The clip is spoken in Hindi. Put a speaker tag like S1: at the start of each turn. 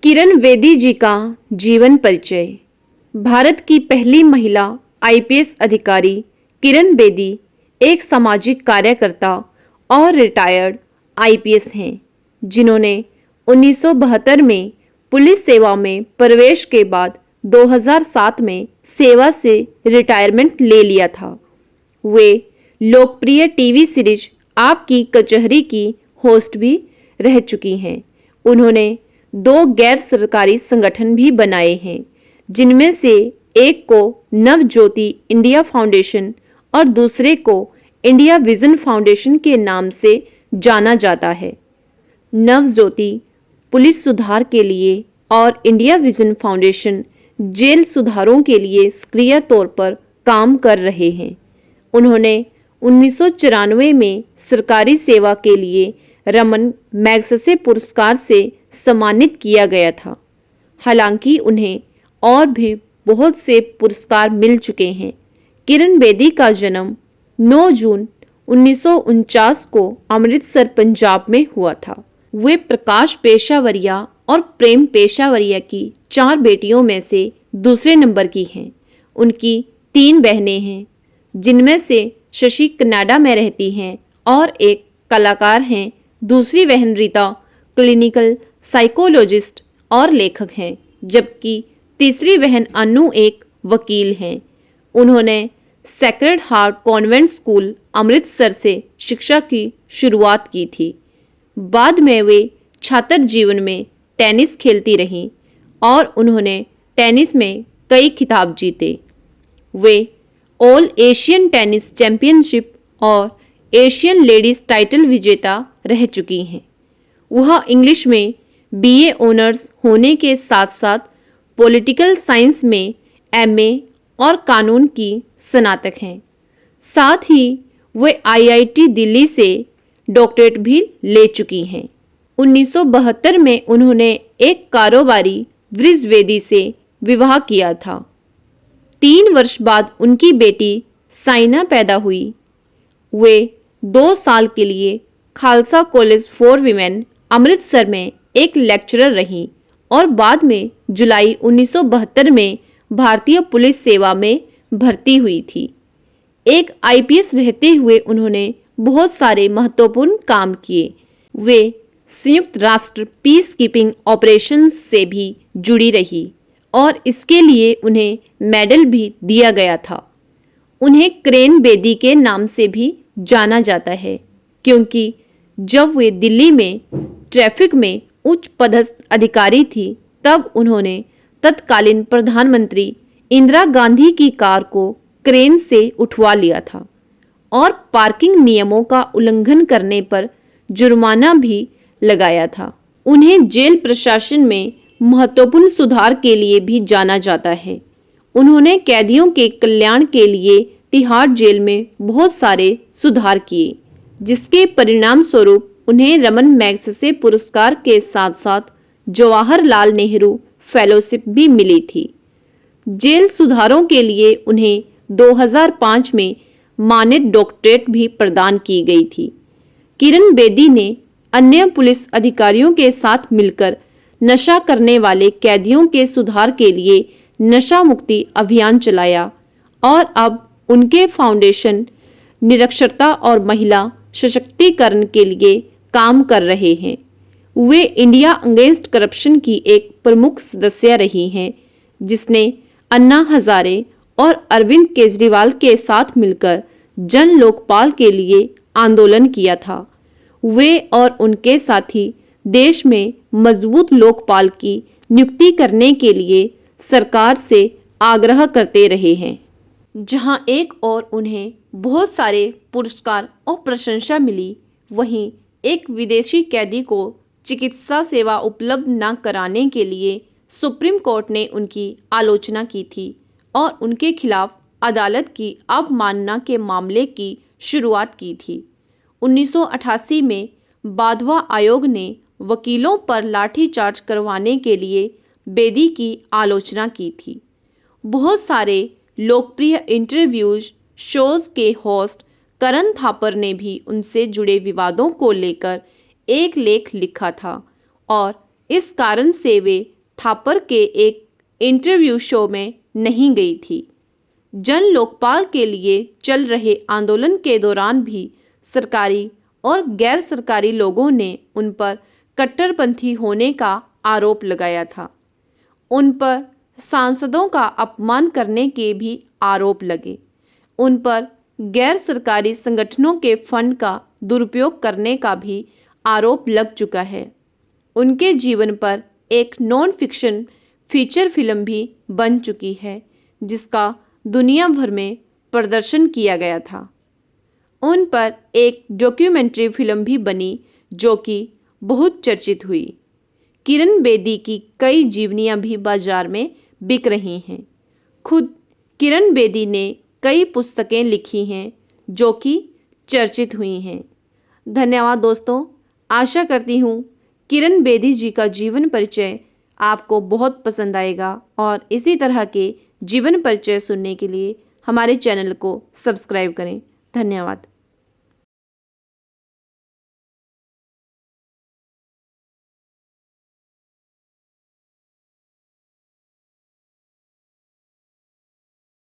S1: किरण बेदी जी का जीवन परिचय। भारत की पहली महिला आईपीएस अधिकारी किरण बेदी एक सामाजिक कार्यकर्ता और रिटायर्ड आईपीएस हैं, जिन्होंने 1972 में पुलिस सेवा में प्रवेश के बाद 2007 में सेवा से रिटायरमेंट ले लिया था। वे लोकप्रिय टीवी सीरीज आपकी कचहरी की होस्ट भी रह चुकी हैं। उन्होंने 2 गैर सरकारी संगठन भी बनाए हैं, जिनमें से एक को नवज्योति इंडिया फाउंडेशन और दूसरे को इंडिया विजन फाउंडेशन के नाम से जाना जाता है। नवज्योति पुलिस सुधार के लिए और इंडिया विजन फाउंडेशन जेल सुधारों के लिए सक्रिय तौर पर काम कर रहे हैं। उन्होंने 1994 में सरकारी सेवा के लिए रमन मैग्सेसे पुरस्कार से सम्मानित किया गया था। हालांकि उन्हें और भी बहुत से पुरस्कार मिल चुके हैं। किरण बेदी का जन्म 9 जून 1949 को अमृतसर पंजाब में हुआ था। वे प्रकाश पेशावरिया और प्रेम पेशावरिया की 4 बेटियों में से दूसरे नंबर की हैं। उनकी 3 बहनें हैं, जिनमें से शशि कनाडा में रहती हैं और एक कलाकार हैं। दूसरी बहन रीता क्लिनिकल साइकोलॉजिस्ट और लेखक हैं, जबकि तीसरी बहन अनु एक वकील हैं। उन्होंने sacred heart convent school Amritsar से शिक्षा की शुरुआत की थी। बाद में वे छात्र जीवन में टेनिस खेलती रहीं और उन्होंने टेनिस में कई खिताब जीते। वे ऑल एशियन टेनिस चैंपियनशिप और एशियन लेडीज टाइटल विजेता रह चुकी हैं। वह इंग्लिश में बीए ऑनर्स होने के साथ साथ पॉलिटिकल साइंस में एमए और कानून की स्नातक हैं। साथ ही वे आईआईटी दिल्ली से डॉक्टरेट भी ले चुकी हैं। 1972 में उन्होंने एक कारोबारी वृष बेदी से विवाह किया था। 3 वर्ष बाद उनकी बेटी साइना पैदा हुई। वे 2 साल के लिए Khalsa college for women Amritsar में एक लेक्चरर रहीं और बाद में जुलाई 1972 में भारतीय पुलिस सेवा में भर्ती हुई थी। एक आईपीएस रहते हुए उन्होंने बहुत सारे महत्वपूर्ण काम किए। वे संयुक्त राष्ट्र पीस कीपिंग ऑपरेशंस से भी जुड़ी रही और इसके लिए उन्हें मेडल भी दिया गया था। उन्हें क्रेन बेदी के नाम से भी जाना जाता है, क्योंकि जब वे दिल्ली में ट्रैफिक में उच्च पदस्थ अधिकारी थी, तब उन्होंने तत्कालीन प्रधानमंत्री इंदिरा गांधी की कार को क्रेन से उठवा लिया था और पार्किंग नियमों का उल्लंघन करने पर जुर्माना भी लगाया था। उन्हें जेल प्रशासन में महत्वपूर्ण सुधार के लिए भी जाना जाता है। उन्होंने कैदियों के कल्याण के लिए तिहाड़ जेल में बहुत सारे सुधार किए, जिसके परिणाम स्वरूप उन्हें रमन मैग्सेसे पुरस्कार के साथ साथ जवाहरलाल नेहरू फेलोशिप भी मिली थी। जेल सुधारों के लिए उन्हें 2005 में मानद डॉक्टरेट भी प्रदान की गई थी। किरण बेदी ने अन्य पुलिस अधिकारियों के साथ मिलकर नशा करने वाले कैदियों के सुधार के लिए नशा मुक्ति अभियान चलाया और अब उनके फाउंडेशन निरक्षरता और महिला सशक्तिकरण के लिए काम कर रहे हैं। वे इंडिया अगेंस्ट करप्शन की एक प्रमुख सदस्य रही हैं, जिसने अन्ना हजारे और अरविंद केजरीवाल के साथ मिलकर जन लोकपाल के लिए आंदोलन किया था। वे और उनके साथी देश में मजबूत लोकपाल की नियुक्ति करने के लिए सरकार से आग्रह करते रहे हैं। जहां एक और उन्हें बहुत सारे पुरस्कार और प्रशंसा मिली, वहीं एक विदेशी कैदी को चिकित्सा सेवा उपलब्ध न कराने के लिए सुप्रीम कोर्ट ने उनकी आलोचना की थी और उनके खिलाफ अदालत की अवमानना के मामले की शुरुआत की थी। 1988 में बाधवा आयोग ने वकीलों पर लाठीचार्ज करवाने के लिए बेदी की आलोचना की थी। बहुत सारे लोकप्रिय इंटरव्यूज शोज के होस्ट करण थापर ने भी उनसे जुड़े विवादों को लेकर एक लेख लिखा था और इस कारण से वे थापर के एक इंटरव्यू शो में नहीं गई थी। जन लोकपाल के लिए चल रहे आंदोलन के दौरान भी सरकारी और गैर सरकारी लोगों ने उन पर कट्टरपंथी होने का आरोप लगाया था। उन पर सांसदों का अपमान करने के भी आरोप लगे। उन पर गैर सरकारी संगठनों के फंड का दुरुपयोग करने का भी आरोप लग चुका है। उनके जीवन पर एक नॉन फिक्शन फीचर फिल्म भी बन चुकी है, जिसका दुनिया भर में प्रदर्शन किया गया था। उन पर एक डॉक्यूमेंट्री फिल्म भी बनी जो कि बहुत चर्चित हुई। किरण बेदी की कई जीवनियाँ भी बाजार में बिक रही हैं। खुद किरण बेदी ने कई पुस्तकें लिखी हैं जो कि चर्चित हुई हैं। धन्यवाद दोस्तों। आशा करती हूँ किरण बेदी जी का जीवन परिचय आपको बहुत पसंद आएगा और इसी तरह के जीवन परिचय सुनने के लिए हमारे चैनल को सब्सक्राइब करें। धन्यवाद।